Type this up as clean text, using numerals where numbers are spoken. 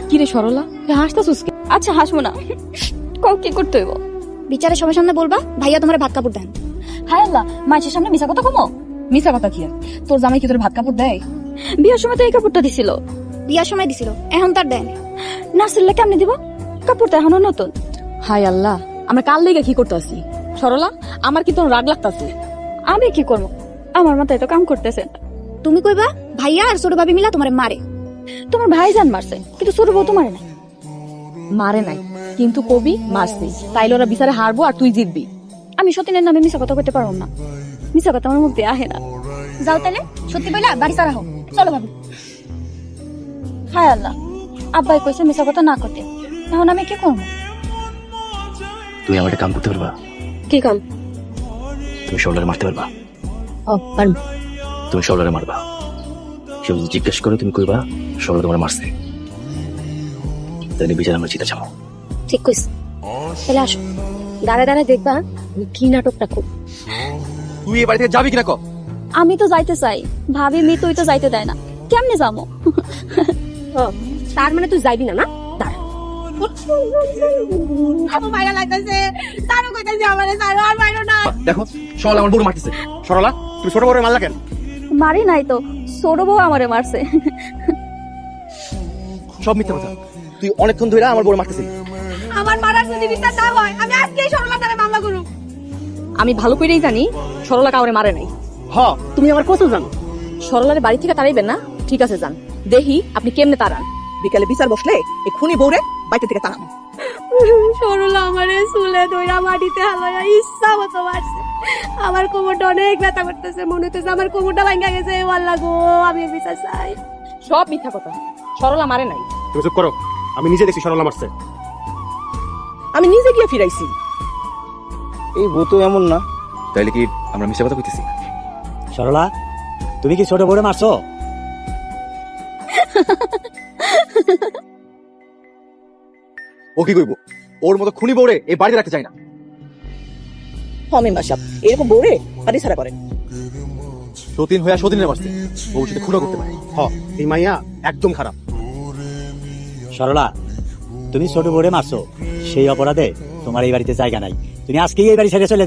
কি রে সরলা, তুই হাসতাছিস কেন? আচ্ছা হাসবো না, কও কি করতে হইব? বিচারে সবার সামনে বলবা ভাইয়া তোমার ভাত কাপড় দেন। হায় আল্লাহ, মাছের সামনে মিছা কথা কমো। মিছা কথা কি আর? তোর জামাই কি তোর ভাত কাপড় দেয়? বিয়ের সময় তো এই কাপড়টা দিছিল। বিয়ার সময় দিছিল, এখন তার দেন। নার্সিল্লা কেমনে দিব? কাপড় তো এখনো নতুন। হায় আল্লাহ, আমরা কাল লেগে কি করতে আসি? সরলা, আমার কি তোর রাগ লাগতাছে? আমি কি করবো, আমার মাথায় তো কাম করতেছে। তুমি কইবা ভাইয়া আর ছোট ভাবি মিলা তোমারে মারে। তোমার ভাইজান মারছে, কিন্তু ছোট বউ তো মারে না। মারে নাই, কিন্তু কবি মারছি, তাইলে ওরা বিচারে হারবো আর তুই জিতবি। আমি সতীনের নামে মিছা কথা কইতে পারবো না, মিছা কথা আমার মুখে আহে না। যাও তাহলে, সত্যি বইলা বাড়ি সারা হোক। চলো ভাবি। হায় আল্লাহ, আব্বাই কইছে মিছা কথা না করতে, এখন আমি কি করবো? তুমি আমার একটা কাম করতে পারবা? কি কাম? তুমি শোল্ডারে মারতে পারবা? ও পারবো। তুমি শোল্ডারে মারবা, কেউ যদি জিজ্ঞেস করে তুমি কইবা শোল্ডার তোমার মারছে, তাহলে বিচার আমরা জিতে যাবো। ঠিক কইছ, তাহলে আসো, দাঁড়ায় দাঁড়ায় দেখবা আমি কি নাটকটা করব। তুই এই বাড়ি থেকে যাবি কিনা? আমি তো যাইতে চাই, ভাবি তুই তো যাইতে দেয় না, কেমনে যাবো? তার মানে তুই যাইবি না? না দাঁড়া। দেখো সরলা আমার বড় মারতেছে। সরলা, তুমি ছোট বড় মারলা কেন? মারি নাই তো, ছোট বউ আমারে মারছে। সব মিথ্যা কথা, তুই অনেকক্ষণ ধরে আমার বড় মারতেছিস। আমার মারার যদি বিচার না হয় আমি আজকেই সরলা তারে মামলা করব। আমি ভালো করেই জানি সরলা কাউরে মারে নাই। হ্যাঁ, তুমি আমার কত জানো? সরলারে বাড়ি থেকে তাড়াইবেন না? ঠিক আছে যান, দেখি আপনি কেমনে তাড়ান। বিকালে বিচার বসলে এই খুনি বউরে বাইরে থেকে তাড়াবো। সরলা আমারে চুলে ধইরা মাটিতে হালাইয়া ইচ্ছা মতো মারছে। আমার কোমরটা অনেক ব্যথা করতেছে, মনে হচ্ছে আমার কোমরটা ভাঙা গেছে। আল্লাহ গো, আমি বিচার চাই। সব মিথ্যা কথা, সরলা মারে নাই। তুমি চুপ করো, আমি নিজে দেখছি সরলা মারছে। আমি নিজে গিয়ে ফিরাইছি। এই বউ তো এমন না, তাইলে কি আমরা মিথ্যা কথা কইতেছি? সরলা, তুমি কি ছোট বড়ে মারছো? ও কি কইব? ওর মতো খুনি বউরে এই বাড়িতে রাখতে চাই না। মেম্বার সাহেব এরকম বউরে বাড়ি ছাড়া করেন। সতীন হইয়া সতীনের মারছে, ভবিষ্যতে খুনা করতে পারে। এই মাইয়া একদম খারাপ। সরলা, তুমি ছোট বড়ে মারছো, সেই অপরাধে তোমার এই বাড়িতে জায়গা নাই। তুমি আজকেই এই বাড়ি ছেড়ে চলে